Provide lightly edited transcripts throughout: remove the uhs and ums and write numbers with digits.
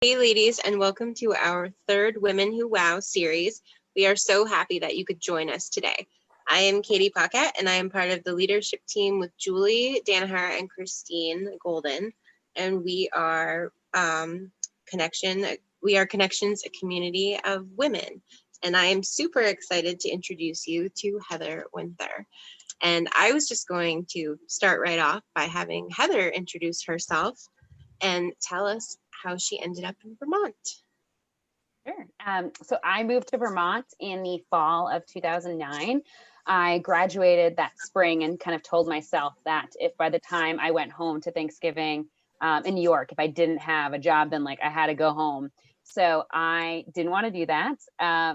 Hey, ladies, and welcome to our third Women Who Wow series. We are so happy that you could join us today. I am Katie Paquette, and I am part of the leadership team with Julie Danaher and Christine Golden, and we are Connections, a community of women. And I am super excited to introduce you to Heather Winther. And I was just going to start right off by having Heather introduce herself and tell us how she ended up in Vermont. Sure. So I moved to Vermont in the fall of 2009. I graduated that spring and kind of told myself that if by the time I went home to Thanksgiving in New York, if I didn't have a job, then like I had to go home. So I didn't want to do that.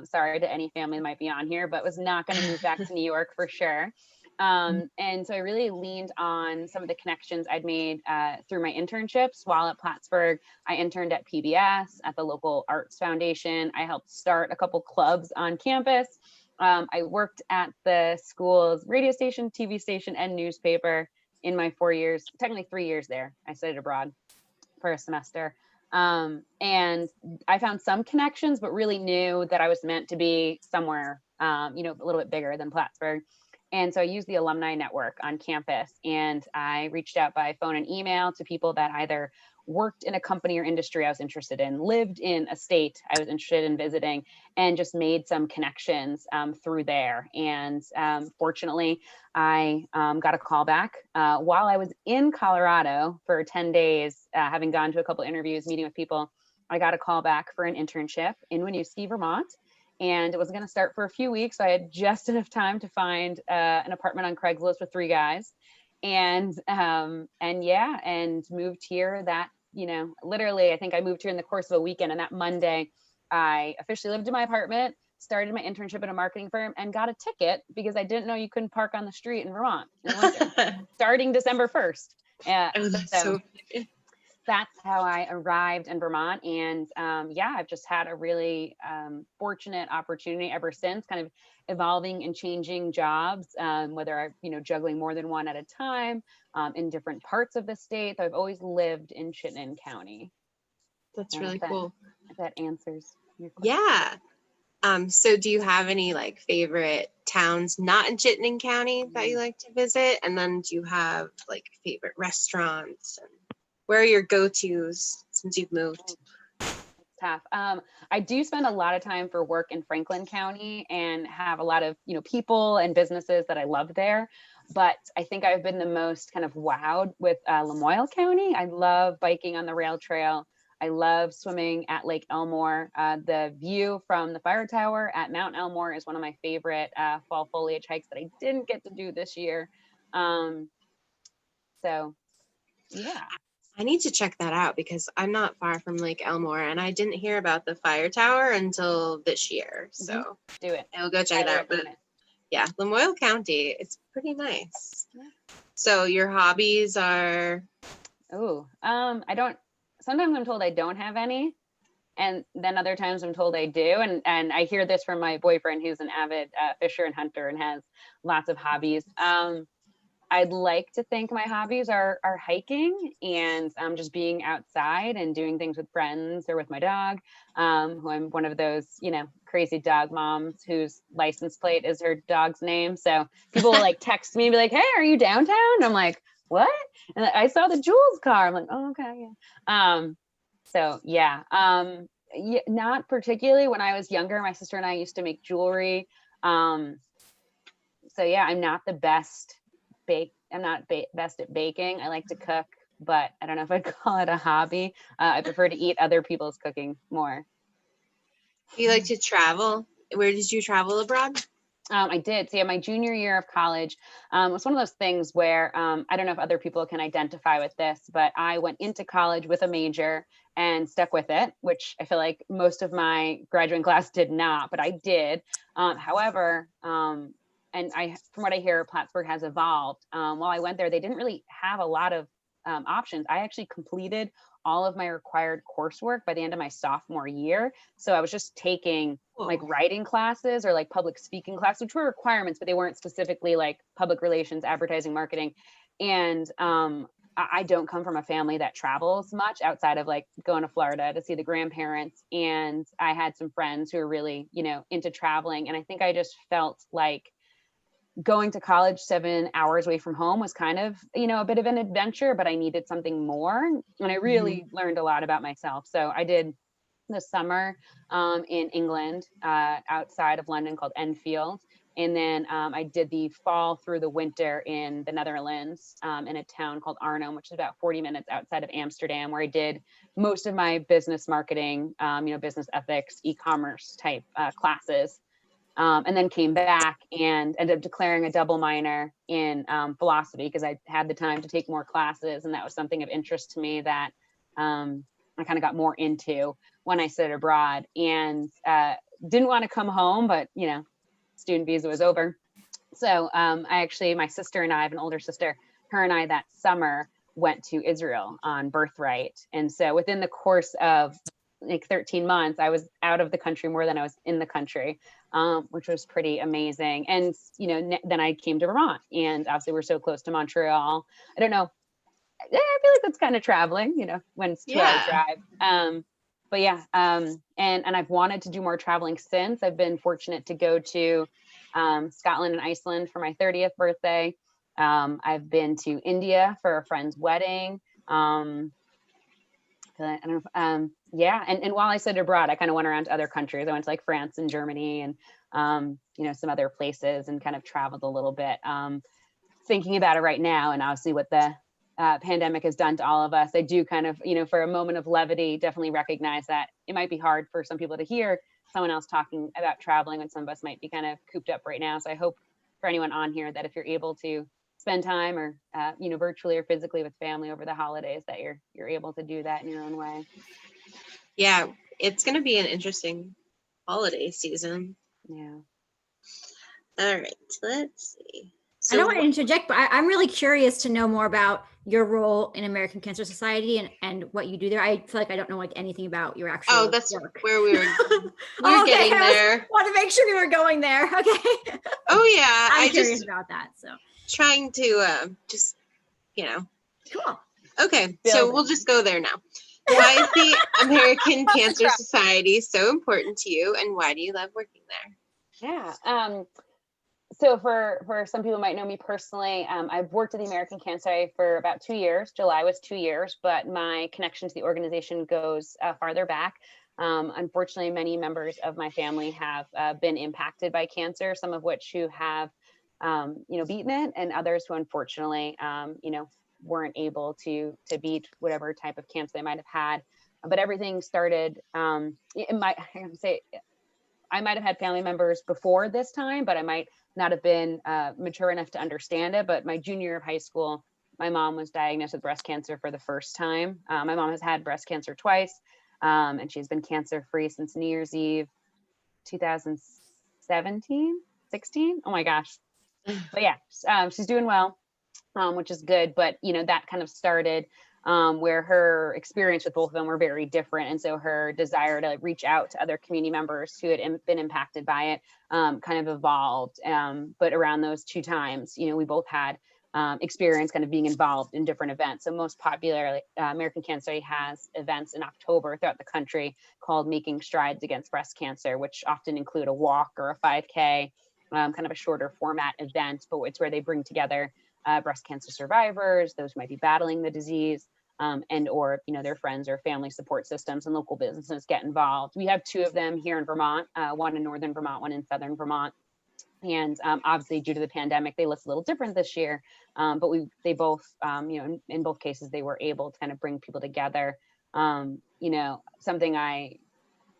Sorry to any family that might be on here, but was not going to move back to New York for sure. And so I really leaned on some of the connections I'd made through my internships while at Plattsburgh. I interned at PBS, at the local arts foundation. I helped start a couple clubs on campus. I worked at the school's radio station, TV station, and newspaper in my 4 years, technically 3 years there. I studied abroad for a semester. And I found some connections, but really knew that I was meant to be somewhere, a little bit bigger than Plattsburgh. And so I used the alumni network on campus, and I reached out by phone and email to people that either worked in a company or industry I was interested in, lived in a state I was interested in visiting, and just made some connections through there. And fortunately, I got a call back while I was in Colorado for 10 days, having gone to a couple interviews, meeting with people. I got a call back for an internship in Winooski, Vermont. And it was going to start for a few weeks. So I had just enough time to find an apartment on Craigslist with 3 guys, and moved here. That literally, I think I moved here in the course of a weekend. And that Monday, I officially lived in my apartment, started my internship at a marketing firm, and got a ticket because I didn't know you couldn't park on the street in Vermont in the winter, starting December 1st. That's how I arrived in Vermont. And I've just had a really fortunate opportunity ever since, kind of evolving and changing jobs, whether I'm, juggling more than one at a time in different parts of the state. So I've always lived in Chittenden County. That's really cool. If that answers your question. Yeah. So do you have any favorite towns not in Chittenden County that you like to visit? And then do you have favorite restaurants? And where are your go-tos since you've moved? It's tough. I do spend a lot of time for work in Franklin County and have a lot of, people and businesses that I love there. But I think I've been the most kind of wowed with Lamoille County. I love biking on the rail trail. I love swimming at Lake Elmore. The view from the fire tower at Mount Elmore is one of my favorite fall foliage hikes that I didn't get to do this year. Yeah. I need to check that out because I'm not far from Lake Elmore, and I didn't hear about the fire tower until this year. So do it. I'll go check it out. But yeah, Lamoille County, it's pretty nice. Yeah. So your hobbies are? Sometimes I'm told I don't have any, and then other times I'm told I do. And I hear this from my boyfriend, who's an avid fisher and hunter and has lots of hobbies. I'd like to think my hobbies are hiking and just being outside and doing things with friends or with my dog, who I'm one of those, crazy dog moms whose license plate is her dog's name. So people will text me and be like, "Hey, are you downtown?" And I'm like, "What?" And I saw the Jules car. I'm like, "Oh, okay, yeah." Not particularly. When I was younger, my sister and I used to make jewelry. I'm not the best. I'm not best at baking. I like to cook, but I don't know if I'd call it a hobby. I prefer to eat other people's cooking more. You like to travel? Where did you travel abroad? I did. So my junior year of college was one of those things where I don't know if other people can identify with this, but I went into college with a major and stuck with it, which I feel like most of my graduating class did not, but I did. However, and from what I hear, Plattsburgh has evolved. While I went there, they didn't really have a lot of options. I actually completed all of my required coursework by the end of my sophomore year. So I was just taking writing classes or public speaking classes, which were requirements, but they weren't specifically public relations, advertising, marketing. And I don't come from a family that travels much outside of like going to Florida to see the grandparents. And I had some friends who are really, into traveling. And I think I just felt like going to college 7 hours away from home was kind of, a bit of an adventure, but I needed something more. And I really learned a lot about myself. So I did the summer in England, outside of London, called Enfield. And then I did the fall through the winter in the Netherlands, in a town called Arnhem, which is about 40 minutes outside of Amsterdam, where I did most of my business marketing, business ethics, e-commerce type classes. And then came back and ended up declaring a double minor in philosophy, because I had the time to take more classes. And that was something of interest to me that I kind of got more into when I studied abroad, and didn't want to come home, but student visa was over. So my sister and I have an older sister, her and I that summer went to Israel on birthright. And so within the course of like 13 months, I was out of the country more than I was in the country, which was pretty amazing. And, then I came to Vermont, and obviously we're so close to Montreal. I don't know. I feel like that's kind of traveling, when it's 2 hour drive. But yeah, and I've wanted to do more traveling since. I've been fortunate to go to Scotland and Iceland for my 30th birthday. I've been to India for a friend's wedding. I don't know. Yeah. And while I studied abroad, I kind of went around to other countries. I went to like France and Germany and, some other places, and kind of traveled a little bit. Thinking about it right now, and obviously what the pandemic has done to all of us, I do kind of, for a moment of levity, definitely recognize that it might be hard for some people to hear someone else talking about traveling when some of us might be kind of cooped up right now. So I hope for anyone on here that if you're able to spend time, or virtually or physically with family over the holidays, that you're able to do that in your own way. Yeah, it's going to be an interesting holiday season. Yeah. All right, let's see. I don't want to interject, but I'm really curious to know more about your role in American Cancer Society and what you do there. I feel like I don't know like anything about your actual that's work. where we were getting there. Want to make sure we were going there. Okay. Oh yeah, I'm curious about that. So trying to just cool. Okay, so we'll just go there now. Why is the American Cancer Society so important to you, and why do you love working there? Yeah. So for some people who might know me personally, I've worked at the American Cancer Society for about 2 years. July was 2 years, but my connection to the organization goes farther back. Unfortunately, many members of my family have been impacted by cancer, some of which who have, beaten it, and others who unfortunately, weren't able to beat whatever type of cancer they might have had. But everything started, I might have had family members before this time, but I might not have been mature enough to understand it. But my junior year of high school, my mom was diagnosed with breast cancer for the first time. My mom has had breast cancer twice, and she's been cancer-free since New Year's Eve, 2017, 16. Oh my gosh. But yeah, she's doing well, which is good. But, that kind of started where her experience with both of them were very different. And so her desire to reach out to other community members who had been impacted by it kind of evolved. But around those two times, we both had experience kind of being involved in different events. So most popularly, American Cancer Society has events in October throughout the country called Making Strides Against Breast Cancer, which often include a walk or a 5K, kind of a shorter format event, but it's where they bring together breast cancer survivors, those who might be battling the disease, and or their friends or family support systems, and local businesses get involved. We have 2 of them here in Vermont, one in northern Vermont, one in southern Vermont. And obviously, due to the pandemic, they look a little different this year. But they both, in both cases, they were able to kind of bring people together. Something I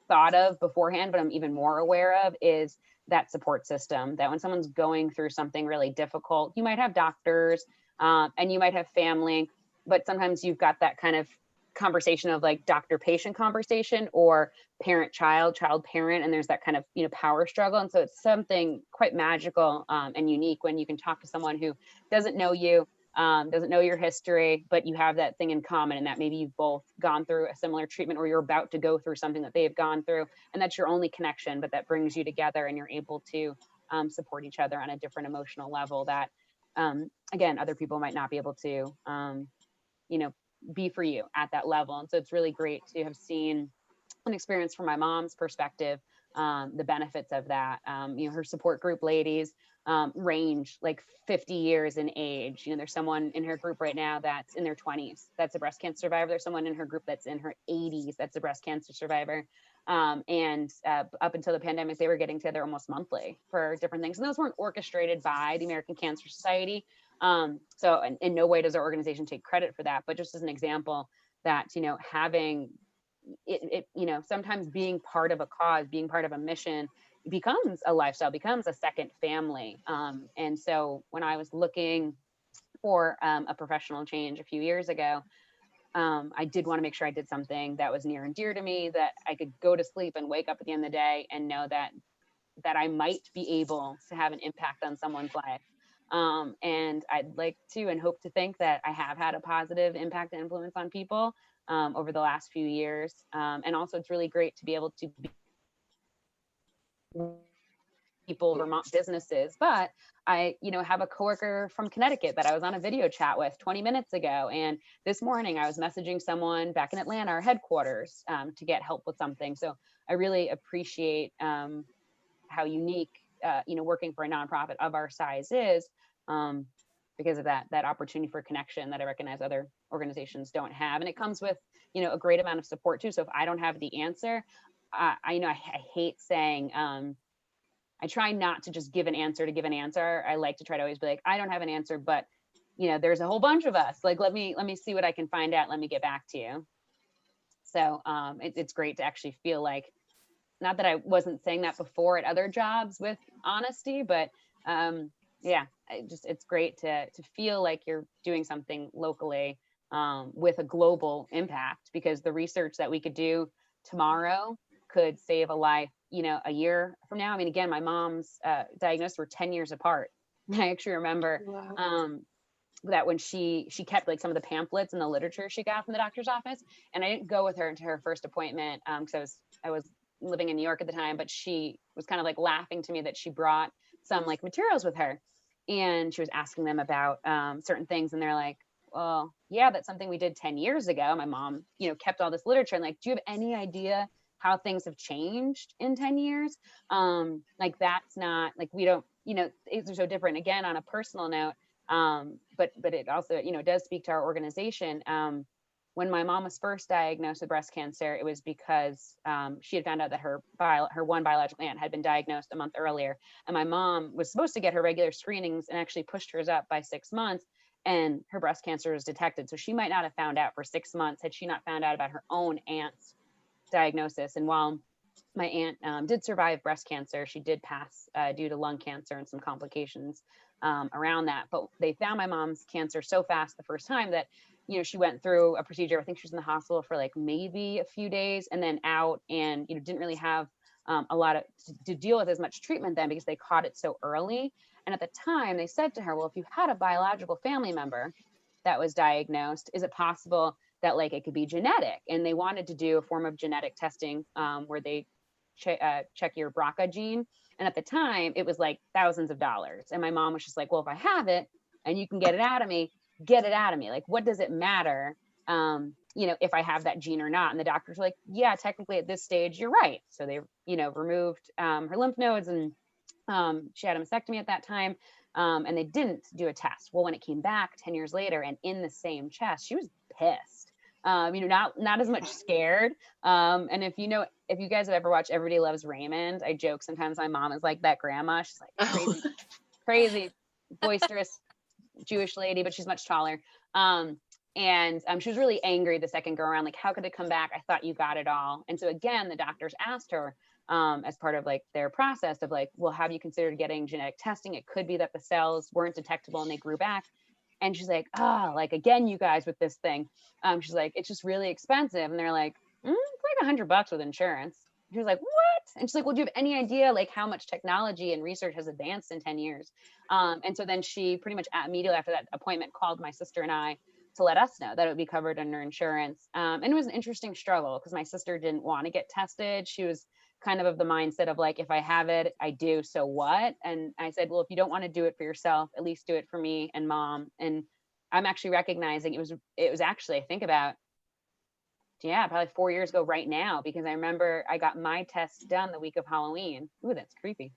thought of beforehand, but I'm even more aware of, is that support system, that when someone's going through something really difficult, you might have doctors and you might have family, but sometimes you've got that kind of conversation of like doctor-patient conversation, or parent-child, child-parent, and there's that kind of power struggle. And so it's something quite magical and unique when you can talk to someone who doesn't know you, doesn't know your history, but you have that thing in common, and that maybe you've both gone through a similar treatment, or you're about to go through something that they've gone through, and that's your only connection, but that brings you together, and you're able to support each other on a different emotional level that, again, other people might not be able to be for you at that level. And so it's really great to have seen an experience from my mom's perspective, the benefits of that. Her support group ladies range like 50 years in age. There's someone in her group right now that's in their 20s, that's a breast cancer survivor. There's someone in her group that's in her 80s, that's a breast cancer survivor. And up until the pandemic, they were getting together almost monthly for different things. And those weren't orchestrated by the American Cancer Society. So in no way does our organization take credit for that, but just as an example that, having it, sometimes being part of a cause, being part of a mission becomes a lifestyle, becomes a second family. And so when I was looking for a professional change a few years ago, I did want to make sure I did something that was near and dear to me, that I could go to sleep and wake up at the end of the day and know that I might be able to have an impact on someone's life. And I'd like to and hope to think that I have had a positive impact and influence on people over the last few years. And also it's really great to be able to be people, Vermont businesses, but I, have a coworker from Connecticut that I was on a video chat with 20 minutes ago. And this morning I was messaging someone back in Atlanta, our headquarters, to get help with something. So I really appreciate how unique, working for a nonprofit of our size is, because of that opportunity for connection that I recognize other organizations don't have. And it comes with, a great amount of support too. So if I don't have the answer, I hate saying, I try not to just give an answer to give an answer. I like to try to always be like, I don't have an answer, but there's a whole bunch of us. Like, let me see what I can find out. Let me get back to you. So it's great to actually feel like, not that I wasn't saying that before at other jobs with honesty, but it's great to feel like you're doing something locally with a global impact, because the research that we could do tomorrow could save a life, a year from now. I mean, again, my mom's diagnosis were 10 years apart. I actually remember that when she kept like some of the pamphlets and the literature she got from the doctor's office, and I didn't go with her into her first appointment because I was living in New York at the time, but she was kind of like laughing to me that she brought some like materials with her, and she was asking them about certain things, and they're like, well, yeah, that's something we did 10 years ago. My mom, kept all this literature, and like, do you have any idea how things have changed in 10 years? Like, that's not like, we don't, these are so different, again, on a personal note. But it also, does speak to our organization. When my mom was first diagnosed with breast cancer, it was because she had found out that her one biological aunt had been diagnosed a month earlier. And my mom was supposed to get her regular screenings and actually pushed hers up by 6 months, and her breast cancer was detected. So she might not have found out for 6 months had she not found out about her own aunt's diagnosis. And while my aunt did survive breast cancer, she did pass due to lung cancer and some complications around that. But they found my mom's cancer so fast the first time that, she went through a procedure. I think she was in the hospital for like maybe a few days and then out, and, didn't really have a lot to deal with as much treatment then, because they caught it so early. And at the time they said to her, well, if you had a biological family member that was diagnosed, is it possible that like it could be genetic? And they wanted to do a form of genetic testing where they check your BRCA gene. And at the time it was like thousands of dollars. And my mom was just like, well, if I have it and you can get it out of me, get it out of me. Like, what does it matter, if I have that gene or not? And the doctors were like, yeah, technically at this stage, you're right. So they, removed her lymph nodes, and she had a mastectomy at that time. And they didn't do a test. Well, when it came back 10 years later and in the same chest, she was pissed. Not as much scared. And if you guys have ever watched Everybody Loves Raymond, I joke sometimes my mom is like that grandma. She's like crazy, boisterous Jewish lady, but she's much taller. And she was really angry the second go around, like, how could it come back? I thought you got it all. And so again, the doctors asked her, as part of like their process of like, well, have you considered getting genetic testing? It could be that the cells weren't detectable and they grew back. And she's like, like, again, you guys with this thing. She's like, it's just really expensive. And they're like, it's like $100 with insurance. She was like, what? And she's like, well, do you have any idea like how much technology and research has advanced in 10 years? And so then she pretty much immediately after that appointment called my sister and I to let us know that it would be covered under insurance. And it was an interesting struggle because my sister didn't want to get tested. She was kind of the mindset of like, if I have it, I do, so what? And I said, well, if you don't want to do it for yourself, at least do it for me and mom. And I'm actually recognizing it was actually, I think about, yeah, probably 4 years ago right now, because I remember I got my test done the week of Halloween. Ooh, that's creepy.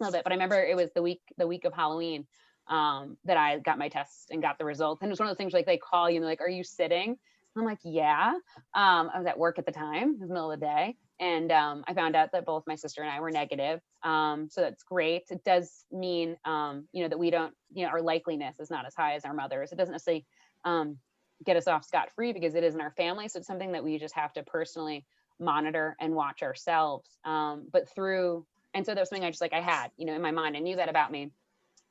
A little bit, but I remember it was the week of Halloween that I got my test and got the results. And it was one of those things like they call you and they're like, "Are you sitting?" I'm like, "Yeah." I was at work at the time, it was the middle of the day. And I found out that both my sister and I were negative. So that's great. It does mean, that we don't, our likeliness is not as high as our mother's. It doesn't necessarily get us off scot-free because it is in our family. So it's something that we just have to personally monitor and watch ourselves. And so that was something I just I had, in my mind. I knew that about me.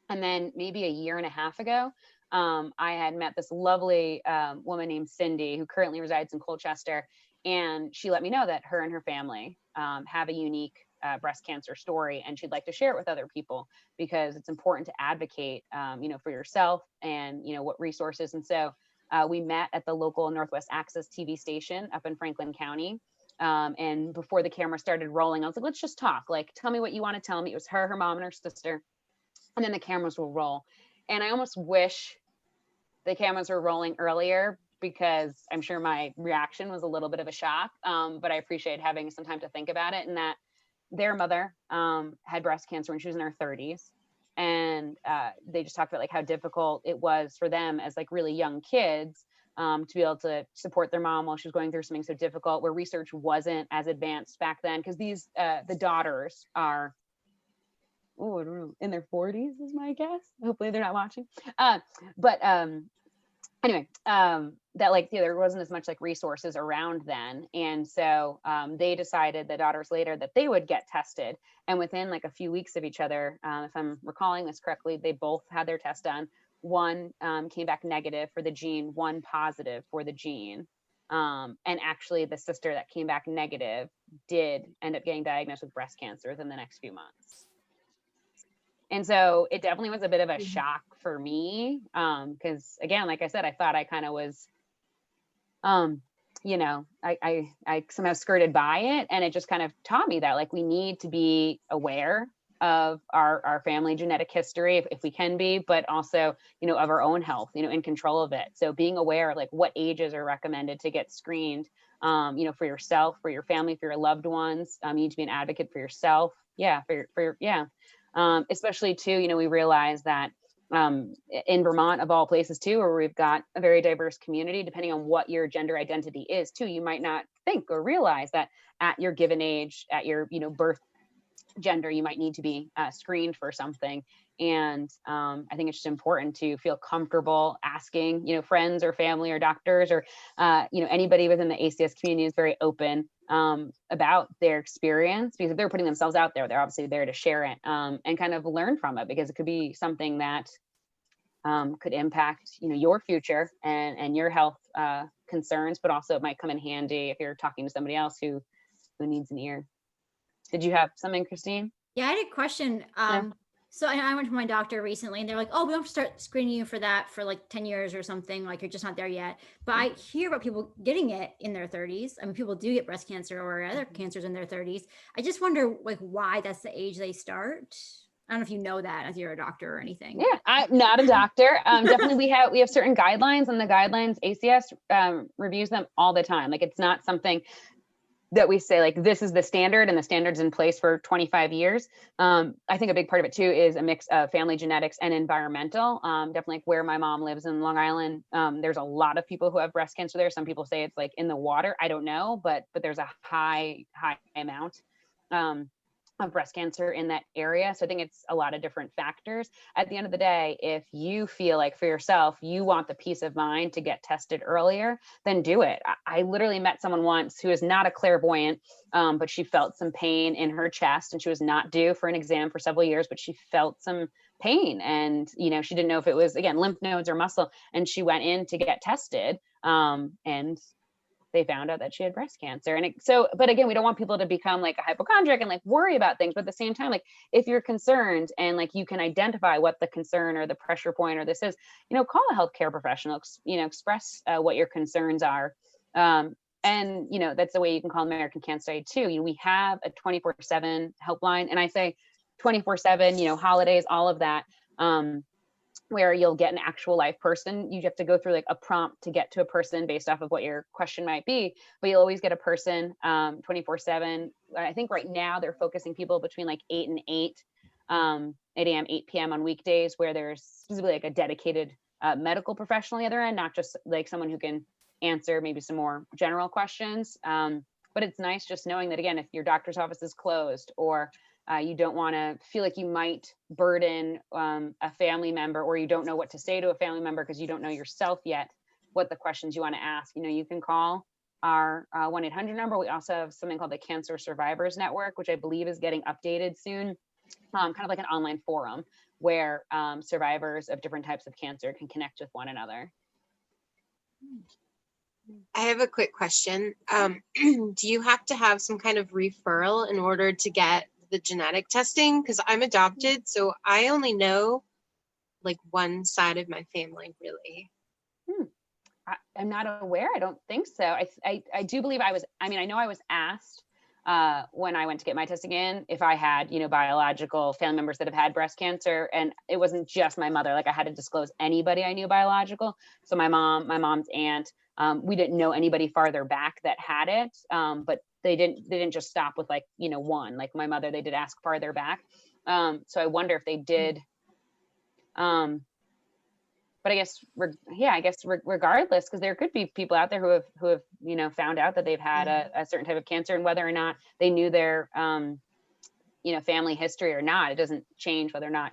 And then maybe a year and a half ago, I had met this lovely woman named Cindy, who currently resides in Colchester. And she let me know that her and her family have a unique breast cancer story, and she'd like to share it with other people because it's important to advocate, for yourself and, what resources. And so we met at the local Northwest Access TV station up in Franklin County. And before the camera started rolling, I was like, let's just talk. Like, tell me what you want to tell me. It was her mom, and her sister. And then the cameras will roll. And I almost wish the cameras were rolling earlier, because I'm sure my reaction was a little bit of a shock. But I appreciate having some time to think about it. And that their mother had breast cancer when she was in her 30s. And they just talked about how difficult it was for them as really young kids to be able to support their mom while she was going through something so difficult, where research wasn't as advanced back then. Because the daughters are, in their 40s is my guess. Hopefully they're not watching. Anyway, there wasn't as much resources around then. And so they decided, the daughters later, that they would get tested. And within a few weeks of each other, if I'm recalling this correctly, they both had their test done. One came back negative for the gene, one positive for the gene. And actually the sister that came back negative did end up getting diagnosed with breast cancer within the next few months. And so it definitely was a bit of a shock for me. Because again, like I said, I thought I kind of was, I somehow skirted by it. And it just kind of taught me that we need to be aware of our family genetic history if we can be, but also, of our own health, in control of it. So being aware of what ages are recommended to get screened, for yourself, for your family, for your loved ones. You need to be an advocate for yourself. Yeah. Especially too, we realize that in Vermont, of all places too, where we've got a very diverse community, depending on what your gender identity is too, you might not think or realize that at your given age, at your, birth gender, you might need to be screened for something. And I think it's just important to feel comfortable asking, friends or family or doctors or, anybody within the ACS community is very open about their experience, because if they're putting themselves out there, they're obviously there to share it and kind of learn from it, because it could be something that could impact, your future and your health concerns, but also it might come in handy if you're talking to somebody else who needs an ear. Did you have something, Christine? Yeah, I had a question. So I went to my doctor recently, and they're like, "Oh, we don't have to start screening you for that for 10 years or something. You're just not there yet." But I hear about people getting it in their 30s. I mean, people do get breast cancer or other cancers in their 30s. I just wonder why that's the age they start. I don't know if you know that as you're a doctor or anything. Yeah, I'm not a doctor. Definitely we have certain guidelines, and the guidelines, ACS reviews them all the time. It's not something that we say this is the standard and the standard's in place for 25 years. I think a big part of it too is a mix of family genetics and environmental. Definitely where my mom lives in Long Island, there's a lot of people who have breast cancer there. Some people say it's in the water. I don't know, but there's a high amount of breast cancer in that area. So I think it's a lot of different factors. At the end of the day, if you feel for yourself, you want the peace of mind to get tested earlier, then do it. I literally met someone once who is not a clairvoyant, but she felt some pain in her chest, and she was not due for an exam for several years, but she felt some pain, and she didn't know if it was, again, lymph nodes or muscle, and she went in to get tested, and they found out that she had breast cancer. And but again, we don't want people to become a hypochondriac and worry about things. But at the same time, if you're concerned and you can identify what the concern or the pressure point or this is, call a healthcare professional, express what your concerns are. And, that's the way you can call American Cancer Society too. We have a 24/7 helpline, and I say 24/7, holidays, all of that. where you'll get an actual live person. You have to go through like a prompt to get to a person based off of what your question might be, but you'll always get a person 24/7. I think right now they're focusing people between like 8 and 8, 8 a.m., 8 p.m. on weekdays, where there's specifically like a dedicated medical professional on the other end, not just like someone who can answer maybe some more general questions. But it's nice just knowing that, again, if your doctor's office is closed, or you don't want to feel like you might burden a family member, or you don't know what to say to a family member because you don't know yourself yet what the questions you want to ask. You can call our 1-800 number. We also have something called the Cancer Survivors Network, which I believe is getting updated soon. Kind of like an online forum where survivors of different types of cancer can connect with one another. I have a quick question. Do you have to have some kind of referral in order to get the genetic testing? Because I'm adopted, so I only know like one side of my family, really. I'm not aware. I don't think so. I do believe I know I was asked when I went to get my testing in if I had, biological family members that have had breast cancer. And it wasn't just my mother. Like, I had to disclose anybody I knew biological. So my mom's aunt, we didn't know anybody farther back that had it. But they didn't just stop with like, one. Like my mother, they did ask farther back. So I wonder if they did. But I guess regardless, because there could be people out there who have found out that they've had a certain type of cancer, and whether or not they knew their family history or not, it doesn't change whether or not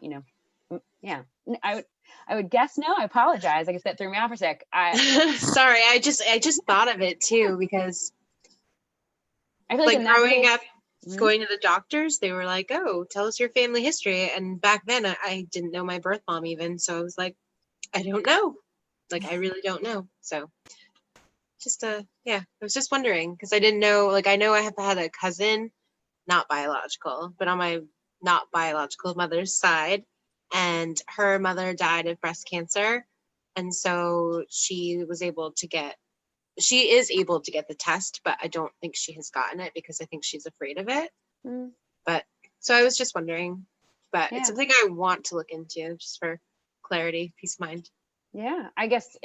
I would guess no. I apologize. I guess that threw me off for a sec. Sorry, I just thought of it too, because I feel like in that growing case, up, going to the doctors, they were like, "Oh, tell us your family history," and back then I didn't know my birth mom even, so I was like, I don't know. Like, I really don't know. So just, I was just wondering, because I didn't know, like, I know I have had a cousin, not biological, but on my not biological mother's side, and her mother died of breast cancer. And so she is able to get the test, but I don't think she has gotten it because I think she's afraid of it. But so I was just wondering, but it's something I want to look into just for clarity, peace of mind. Yeah, I guess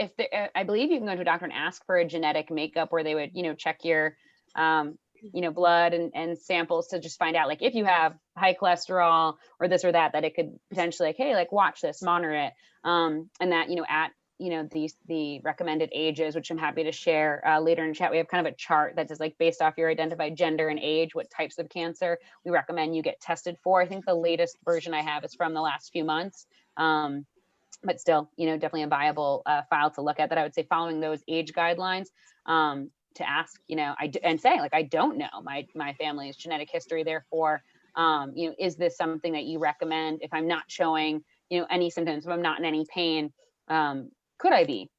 I believe you can go to a doctor and ask for a genetic makeup where they would, check your, blood and samples to just find out, like, if you have high cholesterol or this or that it could potentially, like, hey, like, watch this, monitor it. And that, at, the recommended ages, which I'm happy to share later in the chat, we have kind of a chart that says, like, based off your identified gender and age, what types of cancer we recommend you get tested for. I think the latest version I have is from the last few months. But still, definitely a viable file to look at, that I would say following those age guidelines, to ask, and say, like, I don't know my family's genetic history. Therefore, is this something that you recommend if I'm not showing, any symptoms, if I'm not in any pain, could I be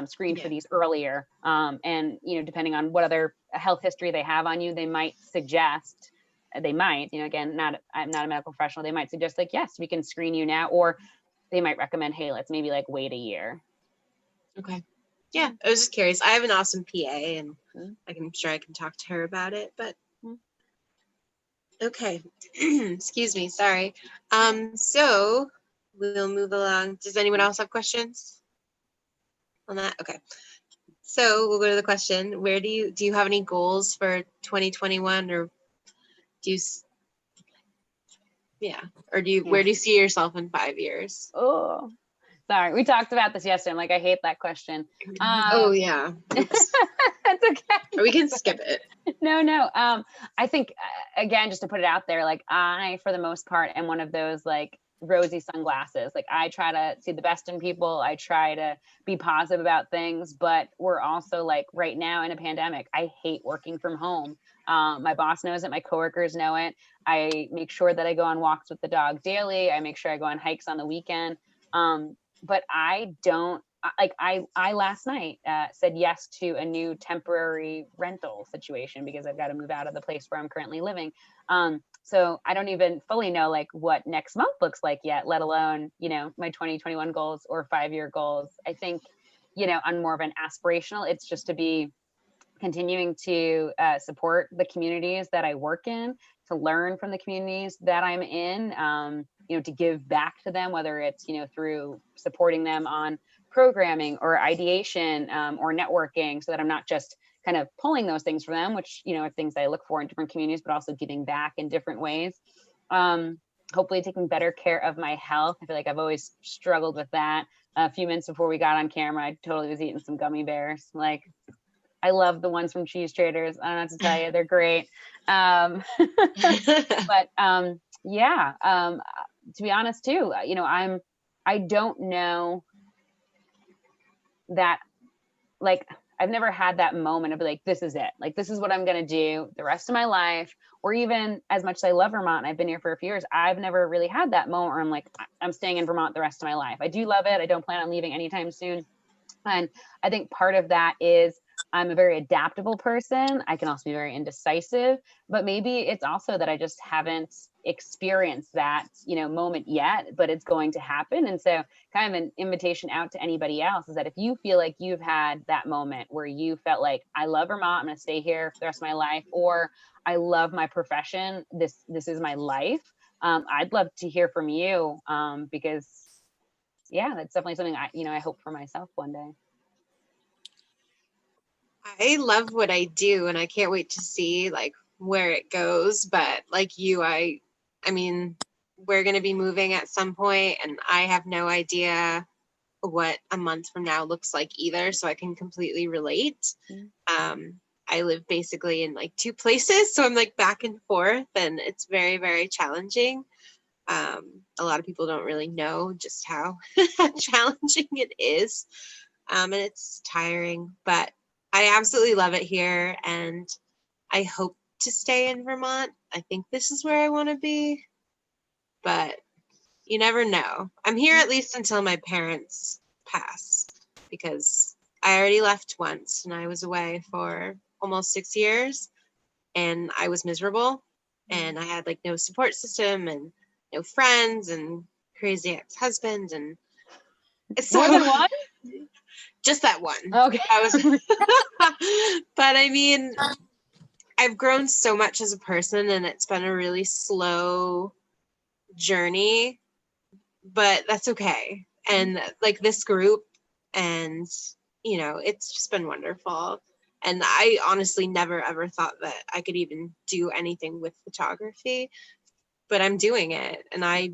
screened for these earlier? And, depending on what other health history they have on you, they might suggest, again, I'm not a medical professional. They might suggest, like, yes, we can screen you now, or they might recommend, hey, let's maybe like wait a year. Okay. Yeah, I was just curious. I have an awesome PA, and I'm sure I can talk to her about it, but okay. Excuse me, sorry. So we'll move along. Does anyone else have questions on that? Okay. So we'll go to the question. Where do you have any goals for 2021, or where do you see yourself in 5 years? Oh, sorry. We talked about this yesterday. I'm like, I hate that question. Oh yeah. That's okay. Or we can skip it. No. I think, again, just to put it out there, like, I, for the most part, am one of those like rosy sunglasses. Like, I try to see the best in people. I try to be positive about things, but we're also, like, right now in a pandemic. I hate working from home. My boss knows it. My coworkers know it. I make sure that I go on walks with the dog daily. I make sure I go on hikes on the weekend. But I don't, like, I last night said yes to a new temporary rental situation because I've got to move out of the place where I'm currently living. So I don't even fully know, like, what next month looks like yet, let alone, my 2021 goals or 5-year goals. I think, on more of an aspirational, it's just to be continuing to support the communities that I work in, to learn from the communities that I'm in, to give back to them, whether it's, through supporting them on programming or ideation or networking, so that I'm not just kind of pulling those things from them, which, are things that I look for in different communities, but also giving back in different ways. Hopefully taking better care of my health. I feel like I've always struggled with that. A few minutes before we got on camera, I totally was eating some gummy bears. Like, I love the ones from Cheese Traders. I don't know what to tell you, they're great. To be honest too, I don't know that, like, I've never had that moment of like, this is it. Like, this is what I'm going to do the rest of my life. Or even, as much as I love Vermont and I've been here for a few years, I've never really had that moment where I'm like, I'm staying in Vermont the rest of my life. I do love it. I don't plan on leaving anytime soon. And I think part of that is I'm a very adaptable person. I can also be very indecisive, but maybe it's also that I just haven't experienced that, moment yet, but it's going to happen. And so kind of an invitation out to anybody else is that if you feel like you've had that moment where you felt like, I love Vermont, I'm going to stay here for the rest of my life, or I love my profession, this is my life. I'd love to hear from you because that's definitely something I hope for myself one day. I love what I do and I can't wait to see like where it goes. But like you, I mean, we're going to be moving at some point and I have no idea what a month from now looks like either. So I can completely relate. I live basically in like two places. So I'm like back and forth and it's very, very challenging. A lot of people don't really know just how challenging it is. And it's tiring, but I absolutely love it here and I hope to stay in Vermont. I think this is where I want to be, but you never know. I'm here at least until my parents pass because I already left once and I was away for almost 6 years and I was miserable and I had like no support system and no friends and crazy ex-husband and so, more than one? Just that one. Okay. But I mean, I've grown so much as a person and it's been a really slow journey, but that's okay. And like this group and, it's just been wonderful. And I honestly never, ever thought that I could even do anything with photography, but I'm doing it and I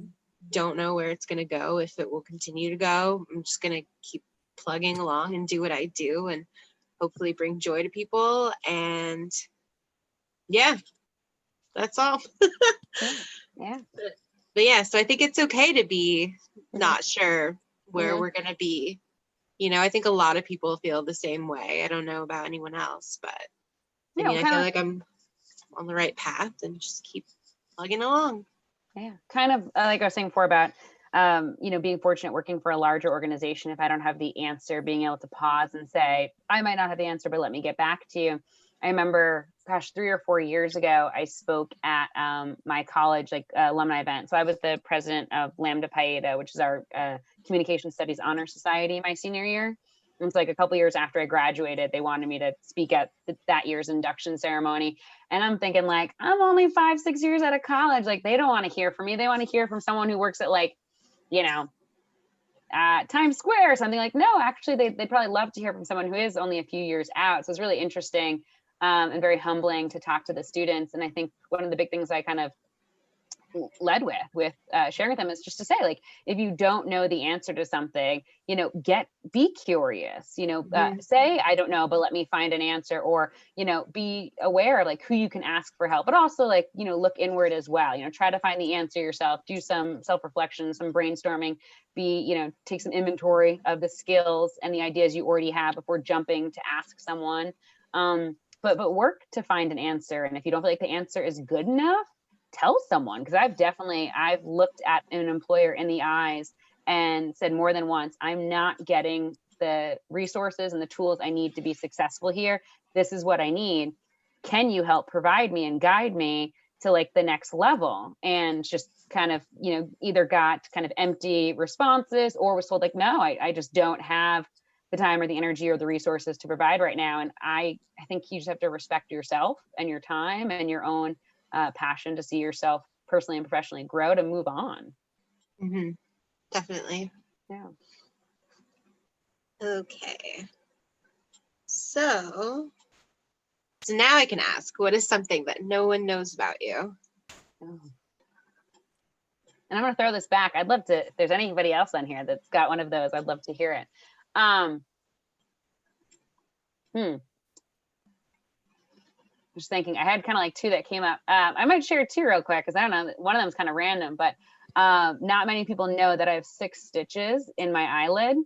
don't know where it's going to go, if it will continue to go. I'm just going to keep plugging along and do what I do and hopefully bring joy to people. And that's all. Yeah. But yeah, so I think it's okay to be not sure where we're going to be. I think a lot of people feel the same way. I don't know about anyone else, but I feel like I'm on the right path and just keep plugging along. Yeah. Kind of like I was saying before about, being fortunate working for a larger organization. If I don't have the answer, being able to pause and say, I might not have the answer, but let me get back to you. I remember, 3 or 4 years ago, I spoke at my college, alumni event. So I was the president of Lambda Pi Eta, which is our Communication Studies Honor Society, my senior year. And it's like a couple years after I graduated, they wanted me to speak at that year's induction ceremony. And I'm thinking like, I'm only 5-6 years out of college. Like, they don't want to hear from me. They want to hear from someone who works at Times Square or something. Like, no, actually they'd probably love to hear from someone who is only a few years out. So it's really interesting and very humbling to talk to the students. And I think one of the big things I kind of led with sharing with them is just to say, like, if you don't know the answer to something, be curious, say, I don't know, but let me find an answer, or, be aware of like who you can ask for help, but also like, look inward as well, try to find the answer yourself, do some self-reflection, some brainstorming, take some inventory of the skills and the ideas you already have before jumping to ask someone. But work to find an answer. And if you don't feel like the answer is good enough, tell someone, because I've looked at an employer in the eyes and said more than once, I'm not getting the resources and the tools I need to be successful here. This is what I need. Can you help provide me and guide me to like the next level? And just kind of, either got kind of empty responses or was told like, no, I just don't have the time or the energy or the resources to provide right now. And I think you just have to respect yourself and your time and your own passion to see yourself personally and professionally grow to move on. Mm-hmm. Definitely. Yeah. Okay. So now I can ask, what is something that no one knows about you? Oh. And I'm going to throw this back. I'd love to, if there's anybody else on here that's got one of those, I'd love to hear it. Just thinking, I had kind of like two that came up. I might share two real quick because I don't know, one of them is kind of random, but not many people know that I have 6 stitches in my eyelid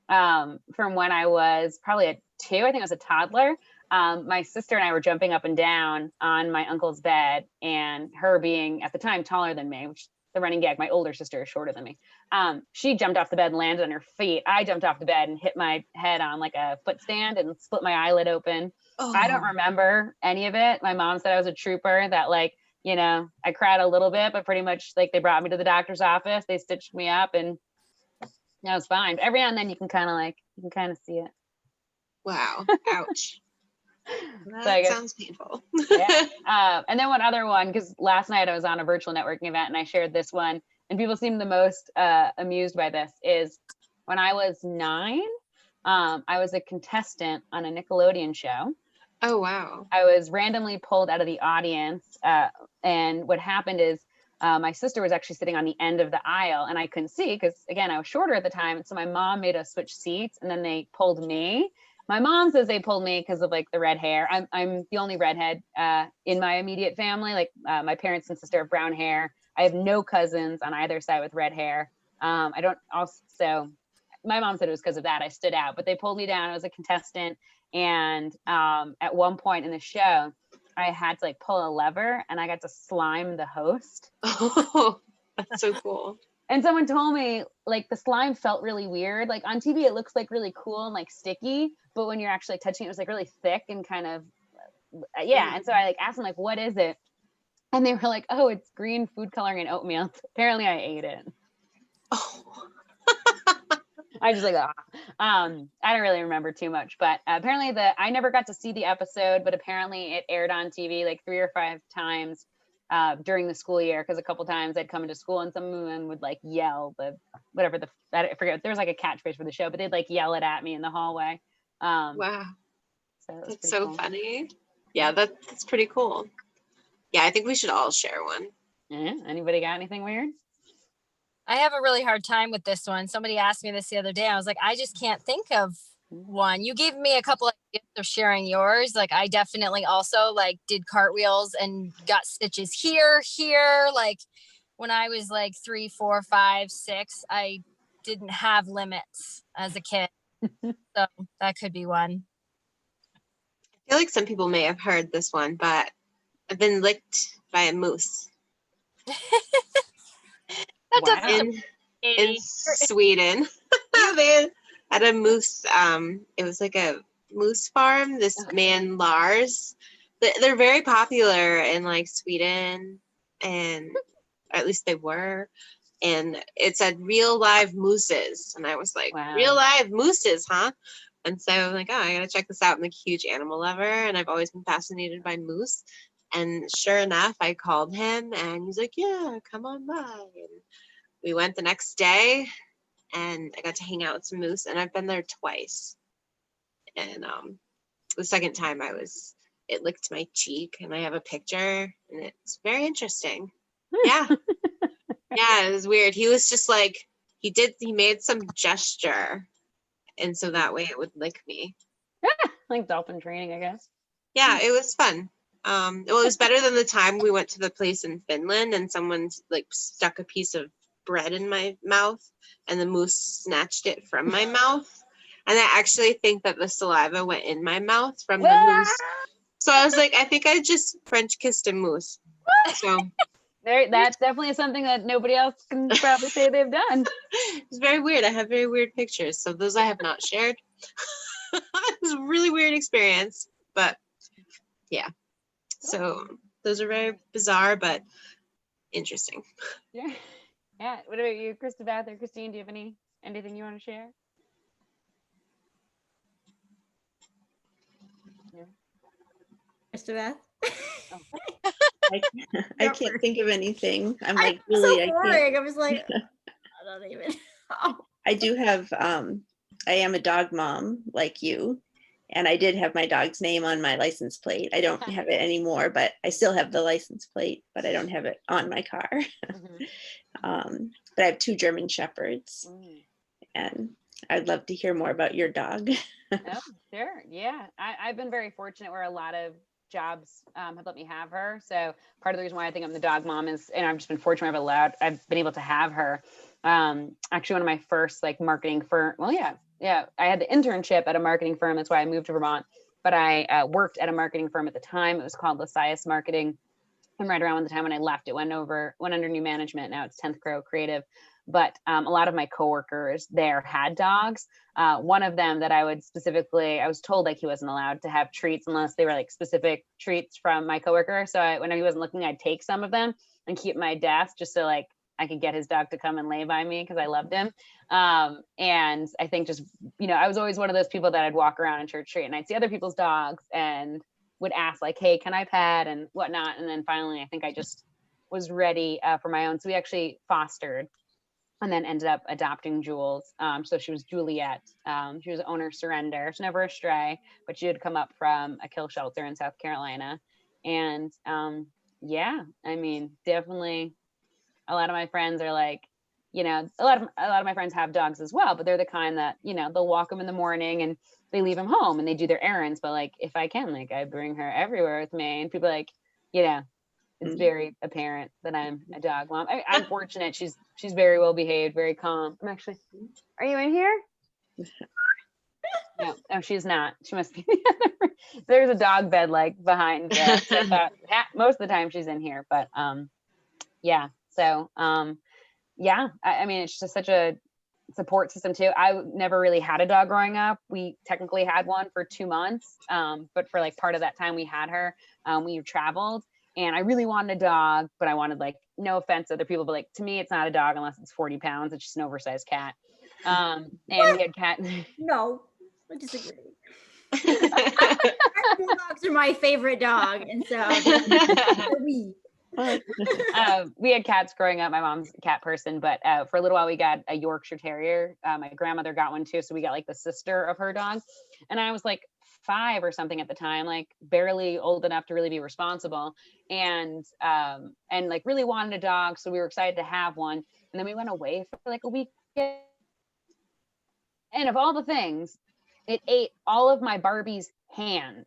from when I was probably a 2. I think I was a toddler. My sister and I were jumping up and down on my uncle's bed, and her being at the time taller than me, which the running gag, my older sister is shorter than me. She jumped off the bed and landed on her feet. I jumped off the bed and hit my head on like a foot stand and split my eyelid open. Oh. I don't remember any of it. My mom said I was a trooper, that like, you know, I cried a little bit, but pretty much like they brought me to the doctor's office. They stitched me up and that was fine. But every now and then you can kind of see it. Wow. Ouch. So That sounds painful. Yeah. And then one other one, because last night I was on a virtual networking event and I shared this one, and people seem the most amused by this, is when I was 9, I was a contestant on a Nickelodeon show. Oh, wow. I was randomly pulled out of the audience. And what happened is my sister was actually sitting on the end of the aisle and I couldn't see because, again, I was shorter at the time. And so my mom made us switch seats and then they pulled me. My mom says they pulled me because of like the red hair. I'm the only redhead in my immediate family. Like my parents and sister have brown hair. I have no cousins on either side with red hair. I don't also, my mom said it was because of that. I stood out, but they pulled me down. I was a contestant. And at one point in the show, I had to like pull a lever and I got to slime the host. Oh, that's so cool. And someone told me like the slime felt really weird. Like on TV, it looks like really cool and like sticky, but when you're actually touching it, it was like really thick and kind of, yeah. And so I like asked them like, what is it? And they were like, oh, it's green food coloring and oatmeal. Apparently I ate it. Oh. I just like, I don't really remember too much, but apparently I never got to see the episode, but apparently it aired on TV like 3 or 5 times during the school year. Cause a couple times I'd come into school and some women would like yell I forget, there was like a catchphrase for the show, but they'd like yell it at me in the hallway. Wow. So that's so cool. Funny. Yeah, that's pretty cool. Yeah, I think we should all share one. Yeah. Anybody got anything weird? I have a really hard time with this one. Somebody asked me this the other day. I was like, I just can't think of one. You gave me a couple of ideas of sharing yours. Like I definitely also like did cartwheels and got stitches here. Like when I was like 3, 4, 5, 6, I didn't have limits as a kid. So that could be one. I feel like some people may have heard this one, but I've been licked by a moose. In Sweden. They had a moose. It was like a moose farm. This man Lars. They're very popular in like Sweden, and or at least they were. And it said real live mooses, and I was like, wow. Real live mooses, huh? And so I'm like, oh, I gotta check this out. I'm like a huge animal lover, and I've always been fascinated by moose. And sure enough, I called him, and he's like, yeah, come on by. And we went the next day, and I got to hang out with some moose, and I've been there twice. And the second time it licked my cheek, and I have a picture, and it's very interesting. Yeah. Yeah, it was weird. He was just like, he made some gesture, and so that way it would lick me. Like dolphin training, I guess. Yeah, it was fun. Well, it was better than the time we went to the place in Finland, and someone like stuck a piece of bread in my mouth and the moose snatched it from my mouth, and I actually think that the saliva went in my mouth from the moose. So I was like, I think I just French kissed a moose. So that's definitely something that nobody else can probably say they've done. It's very weird. I have very weird pictures, so those I have not shared. It was a really weird experience, but yeah. So those are very bizarre but interesting. Yeah. Yeah. What about you, Christine or Christine? Do you have anything you want to share? Mr. Beth? I can't think of anything. I'm I'm like, so really, I can't. boring. I was like, I don't even. I do have, I am a dog mom like you. And I did have my dog's name on my license plate. I don't have it anymore, but I still have the license plate, but I don't have it on my car. But I have 2 German Shepherds. And I'd love to hear more about your dog. Oh, sure. Yeah. I've been very fortunate where a lot of jobs have let me have her. So part of the reason why I think I'm the dog mom is, and I've just been fortunate I've been able to have her. Actually, one of my first like marketing firm. Well, yeah. I had the internship at a marketing firm. That's why I moved to Vermont. But I worked at a marketing firm at the time. It was called Lasias Marketing. And right around the time when I left, it went under new management. Now it's 10th Crow Creative. But a lot of my coworkers there had dogs. One of them that I was told like he wasn't allowed to have treats unless they were like specific treats from my coworker. So when he wasn't looking, I'd take some of them and keep my desk just so like I could get his dog to come and lay by me because I loved him. And I think just, I was always one of those people that I'd walk around in Church Street and I'd see other people's dogs and would ask like, hey, can I pet and whatnot. And then finally, I think I just was ready for my own. So we actually fostered and then ended up adopting Jules. So she was Juliet. She was owner surrender. She's never a stray, but she had come up from a kill shelter in South Carolina. And yeah, I mean, definitely a lot of my friends are like, a lot of my friends have dogs as well, but they're the kind that, they'll walk them in the morning and they leave them home and they do their errands. But like, if I can, like I bring her everywhere with me and people are like, it's very apparent that I'm a dog mom. I'm fortunate. She's very well behaved, very calm. Are you in here? No, she's not. She must be. There's a dog bed like behind. Most of the time she's in here, but yeah. So yeah. I mean, it's just such a support system too. I never really had a dog growing up. We technically had one for 2 months, but for like part of that time we had her. We traveled. And I really wanted a dog, but I wanted like, no offense to other people, but like to me, it's not a dog unless it's 40 pounds. It's just an oversized cat. And we had cat. No, I disagree. Bulldogs are my favorite dog, and so we had cats growing up. My mom's a cat person, but for a little while we got a Yorkshire Terrier. My grandmother got one too, so we got like the sister of her dog. And I was like 5 or something at the time, like barely old enough to really be responsible, and like really wanted a dog, so we were excited to have one. And then we went away for like a week, and of all the things, it ate all of my Barbie's hands.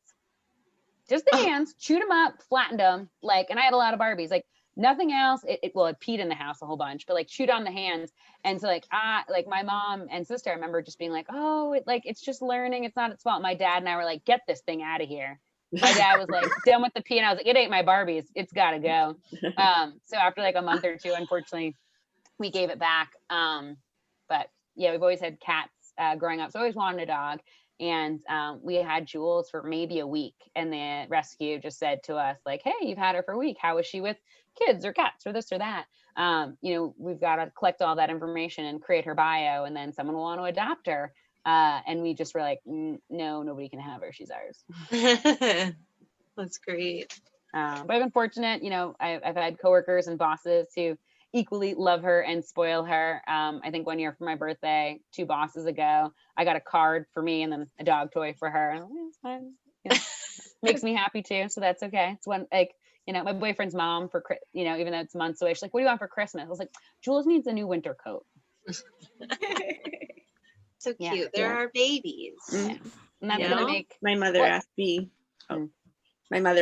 Just the hands, chewed them up, flattened them, like, and I had a lot of Barbies, like nothing else. It peed in the house a whole bunch, but like chewed on the hands. And so like my mom and sister, I remember just being like, oh, it's just learning. It's not its fault. My dad and I were like, get this thing out of here. My dad was like, done with the pee. And I was like, it ain't my Barbies. It's gotta go. So after like a month or 2, unfortunately, we gave it back. But yeah, we've always had cats growing up. So I always wanted a dog. And we had Jules for maybe a week, and the rescue just said to us like, hey, you've had her for a week. How is she with kids or cats or this or that? We've got to collect all that information and create her bio, and then someone will want to adopt her. And we just were like, no, nobody can have her. She's ours. That's great. But I've been fortunate, I've had coworkers and bosses who equally love her and spoil her. I think one year for my birthday, 2 bosses ago, I got a card for me and then a dog toy for her. And it's fine. Makes me happy too. So that's okay. It's one, like, my boyfriend's mom for, even though it's months away, she's like, what do you want for Christmas? I was like, Jules needs a new winter coat. So cute. There are babies. Yeah. And that's going to make. My mother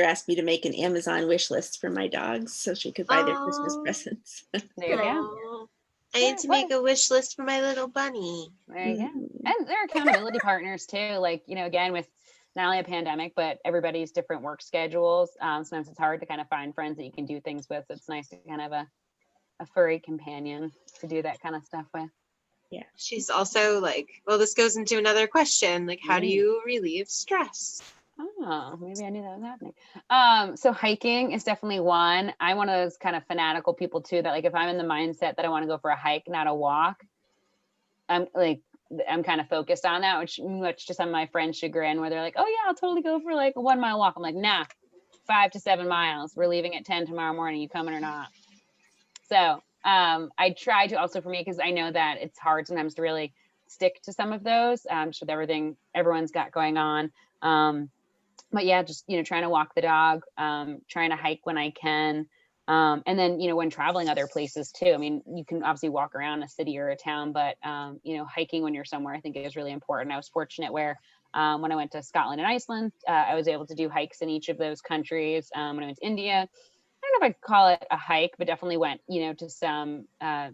asked me to make an Amazon wish list for my dogs so she could buy their Christmas presents. There you go. I need to make a wish list for my little bunny. There you go. And they're accountability partners too. Like, again, with not only a pandemic, but everybody's different work schedules. Sometimes it's hard to kind of find friends that you can do things with. It's nice to kind of a furry companion to do that kind of stuff with. Yeah. She's also like, well, this goes into another question. Like, how do you relieve stress? Oh, maybe I knew that was happening. So hiking is definitely one. I'm one of those kind of fanatical people too, that like, if I'm in the mindset that I want to go for a hike, not a walk, I'm kind of focused on that, which just on my friend's chagrin, where they're like, oh yeah, I'll totally go for like a 1 mile walk. I'm like, nah, 5 to 7 miles. We're leaving at 10 tomorrow morning. You coming or not? So I try to also, for me, because I know that it's hard sometimes to really stick to some of those, just with everything everyone's got going on. But yeah, just, trying to walk the dog, trying to hike when I can. And then, when traveling other places too, I mean, you can obviously walk around a city or a town, but, hiking when you're somewhere, I think is really important. I was fortunate where, when I went to Scotland and Iceland, I was able to do hikes in each of those countries. When I went to India, I don't know if I'd call it a hike, but definitely went, to some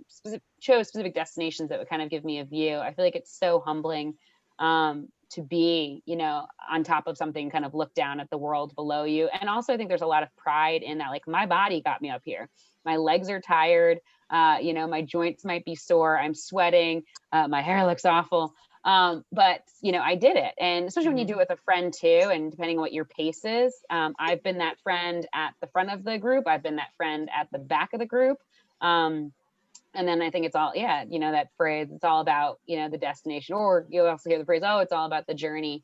specific destinations that would kind of give me a view. I feel like it's so humbling to be, on top of something, kind of look down at the world below you. And also I think there's a lot of pride in that. Like, my body got me up here. My legs are tired. My joints might be sore. I'm sweating. My hair looks awful. But I did it. And especially when you do it with a friend too, and depending on what your pace is, I've been that friend at the front of the group. I've been that friend at the back of the group. And then I think it's all, that phrase, it's all about, the destination, or you'll also hear the phrase, oh, it's all about the journey.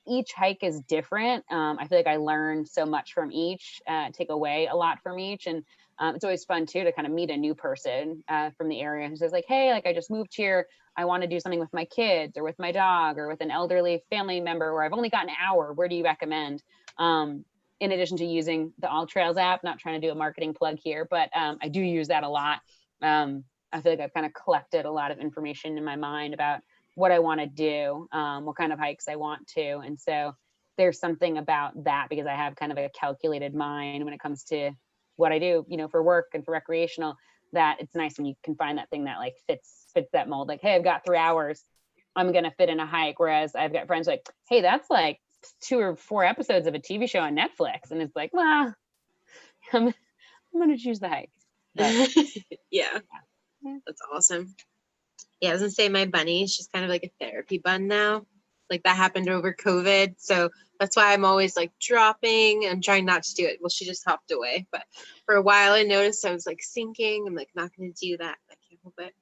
Each hike is different. I feel like I learned so much from each, take away a lot from each. And it's always fun too, to kind of meet a new person from the area who says like, hey, like, I just moved here. I want to do something with my kids or with my dog or with an elderly family member where I've only got an hour. Where do you recommend? In addition to using the All Trails app, not trying to do a marketing plug here, but I do use that a lot. I feel like I've kind of collected a lot of information in my mind about what I want to do, what kind of hikes I want to. And so there's something about that, because I have kind of a calculated mind when it comes to what I do, for work and for recreational, that it's nice when you can find that thing that like fits that mold. Like, hey, I've got 3 hours, I'm going to fit in a hike. Whereas I've got friends like, hey, that's like 2 or 4 episodes of a TV show on Netflix. And it's like, well, I'm going to choose the hike. But, Yeah, that's awesome. Yeah, I was gonna say my bunny, she's kind of like a therapy bun now. Like, that happened over COVID. So that's why I'm always like dropping and trying not to do it. Well, she just hopped away. But for a while I noticed I was like sinking. I'm like, not gonna do that. I can't help it.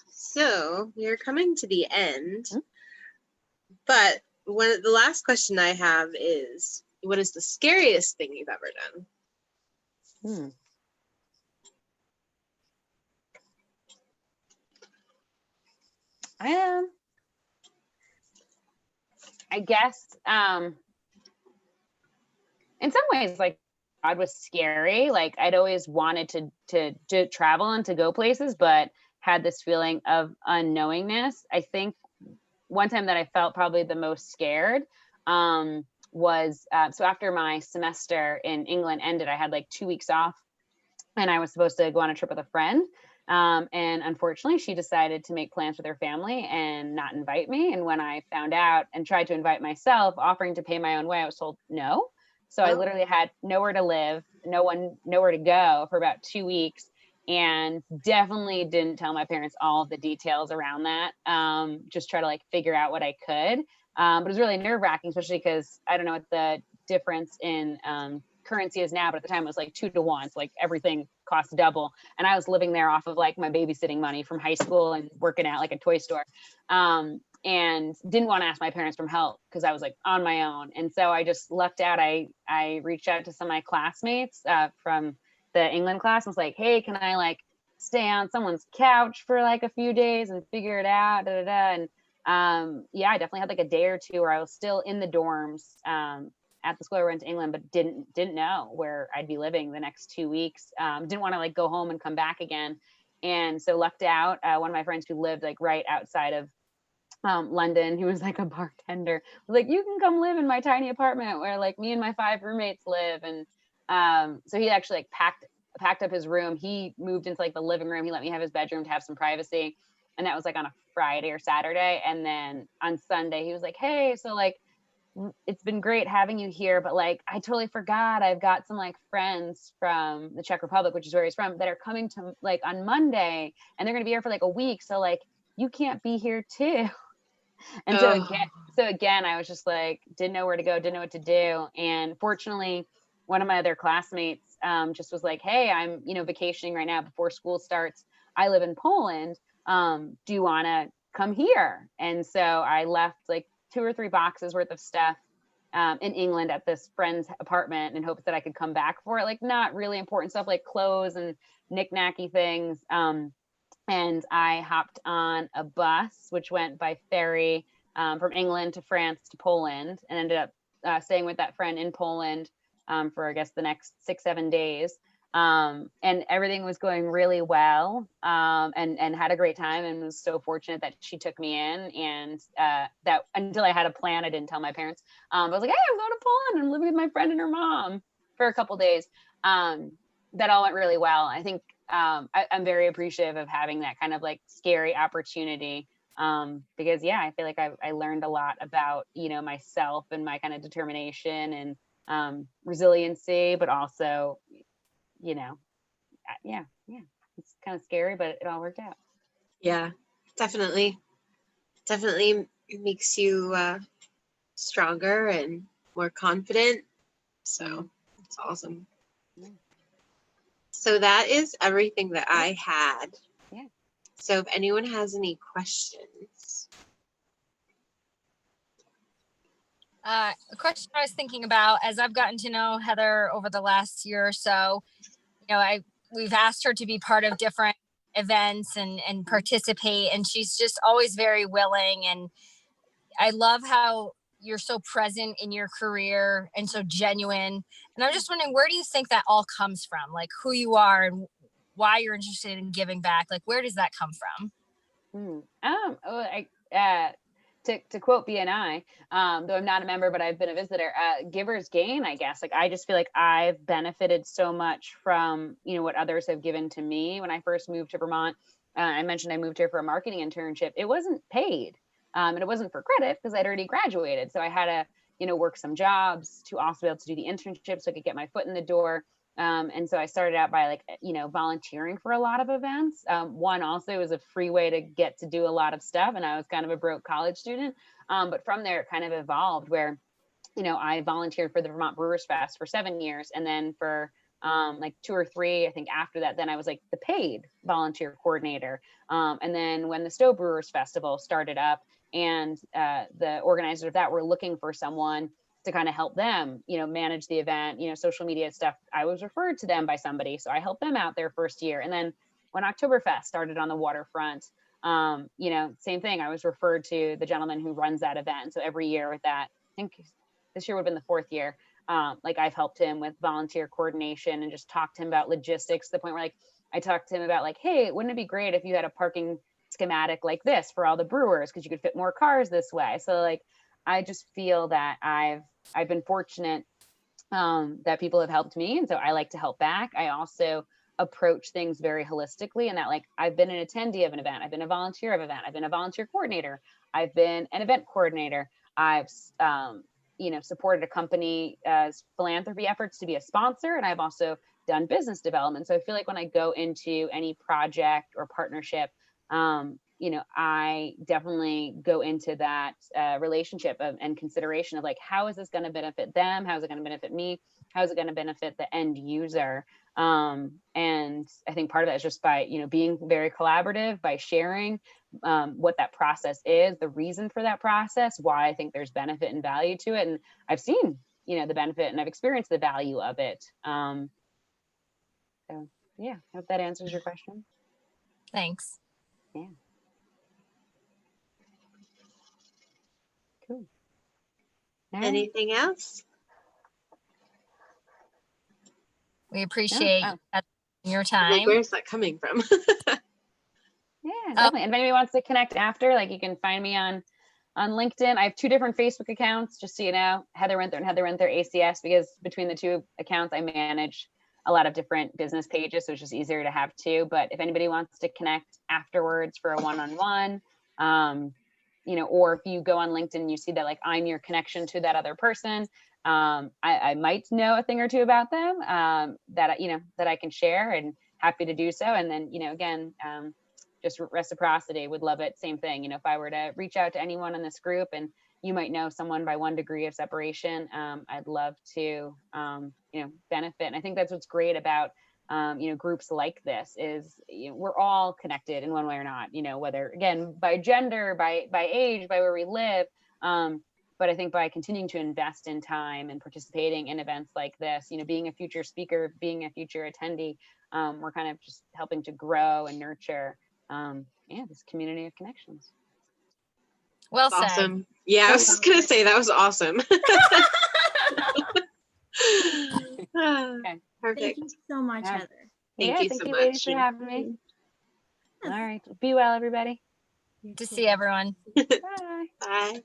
So we're coming to the end. But the last question I have is, what is the scariest thing you've ever done? I guess in some ways, like, God was scary. Like, I'd always wanted to travel and to go places, but had this feeling of unknowingness. I think one time that I felt probably the most scared was so after my semester in England ended, I had like 2 weeks off, and I was supposed to go on a trip with a friend. And unfortunately, she decided to make plans with her family and not invite me. And when I found out and tried to invite myself, offering to pay my own way, I was told no. So I literally had nowhere to live, nowhere to go for about 2 weeks, and definitely didn't tell my parents all of the details around that. Just try to like figure out what I could. But it was really nerve-wracking, especially because I don't know what the difference in currency is now, but at the time it was like 2 to 1. So like everything cost double. And I was living there off of like my babysitting money from high school and working at like a toy store. And didn't want to ask my parents for help because I was like on my own. And so I just lucked out. I reached out to some of my classmates from the England class and was like, hey, can I like stay on someone's couch for like a few days and figure it out? And yeah, I definitely had like a day or two where I was still in the dorms at the school I went to England, but didn't know where I'd be living the next 2 weeks. Didn't want to like go home and come back again. And so lucked out. One of my friends who lived like right outside of London, who was like a bartender, was like, you can come live in my tiny apartment where like me and my 5 roommates live. And so he actually like packed up his room. He moved into like the living room. He let me have his bedroom to have some privacy. And that was like on a Friday or Saturday. And then on Sunday, he was like, hey, so like, it's been great having you here, but like, I totally forgot. I've got some like friends from the Czech Republic, which is where he's from, that are coming to like on Monday, and they're going to be here for like a week. So like, you can't be here too. And so again, I was just like, didn't know where to go, didn't know what to do. And fortunately, one of my other classmates just was like, hey, I'm, vacationing right now before school starts. I live in Poland. Do you want to come here? And so I left like 2 or 3 boxes worth of stuff in England at this friend's apartment in hopes that I could come back for it. Like not really important stuff like clothes and knick-knacky things. And I hopped on a bus, which went by ferry from England to France to Poland, and ended up staying with that friend in Poland for, I guess, the next 6-7 days. And everything was going really well, and had a great time, and was so fortunate that she took me in. And that until I had a plan, I didn't tell my parents. I was like, hey, I'm going to Poland. I'm living with my friend and her mom for a couple days. That all went really well. I think I'm very appreciative of having that kind of like scary opportunity, because yeah, I feel like I learned a lot about, myself and my kind of determination and resiliency, but also, yeah, it's kind of scary, but it all worked out. Yeah, definitely makes you stronger and more confident. So it's awesome. Yeah. So that is everything that I had. Yeah. So if anyone has any questions. A question I was thinking about as I've gotten to know Heather over the last year or so, we've asked her to be part of different events and participate, and she's just always very willing. And I love how you're so present in your career and so genuine. And I'm just wondering, where do you think that all comes from? Like who you are and why you're interested in giving back? Like, where does that come from? To quote BNI, though I'm not a member, but I've been a visitor, giver's gain, I guess. Like, I just feel like I've benefited so much from, what others have given to me. When I first moved to Vermont, I mentioned I moved here for a marketing internship. It wasn't paid. And it wasn't for credit because I'd already graduated. So I had to, work some jobs to also be able to do the internship so I could get my foot in the door. And so I started out by volunteering for a lot of events. One also was a free way to get to do a lot of stuff. And I was kind of a broke college student. But from there, it kind of evolved where, I volunteered for the Vermont Brewers Fest for 7 years. And then for 2 or 3, I think after that, then I was like the paid volunteer coordinator. And then when the Stowe Brewers Festival started up and the organizers of that were looking for someone to kind of help them, manage the event, social media stuff, I was referred to them by somebody. So I helped them out their first year. And then when Oktoberfest started on the waterfront, same thing. I was referred to the gentleman who runs that event. So every year with that, I think this year would have been the 4th year. I've helped him with volunteer coordination and just talked to him about logistics to the point where I talked to him about hey, wouldn't it be great if you had a parking schematic like this for all the brewers because you could fit more cars this way. So I just feel that I've been fortunate that people have helped me, and so I like to help back. I also approach things very holistically, and that I've been an attendee of an event, I've been a volunteer of an event, I've been a volunteer coordinator, I've been an event coordinator, I've supported a company's philanthropy efforts to be a sponsor, and I've also done business development. So I feel like when I go into any project or partnership, I definitely go into that relationship and consideration of how is this going to benefit them? How is it going to benefit me? How is it going to benefit the end user? And I think part of that is just by, being very collaborative, by sharing what that process is, the reason for that process, why I think there's benefit and value to it. And I've seen, the benefit and I've experienced the value of it. So yeah, I hope that answers your question. Thanks. Yeah. Cool. All right. Anything else? We appreciate your time. Where's that coming from? Yeah, definitely. And if anybody wants to connect after, you can find me on LinkedIn. I have 2 different Facebook accounts, just so you know, Heather Winther and Heather Winther ACS, because between the 2 accounts, I manage a lot of different business pages, so it's just easier to have 2. But if anybody wants to connect afterwards for a one-on-one, or if you go on LinkedIn and you see that I'm your connection to that other person, I might know a thing or 2 about them that I can share, and happy to do so. And then again, just reciprocity, would love it. Same thing. If I were to reach out to anyone in this group and you might know someone by 1 degree of separation, I'd love to benefit. And I think that's what's great about groups like this is we're all connected in one way or not, whether again by gender, by age, by where we live. But I think by continuing to invest in time and participating in events like this, you know, being a future speaker, being a future attendee, we're kind of just helping to grow and nurture, this community of connections. Well said. Awesome. Yeah, I was just gonna say that was awesome. Okay. Perfect. Thank you so much, Yeah. Heather. Thank you Thank so you, ladies, much. for having me. All right. Be well, everybody. You To too. see everyone. Bye. Bye.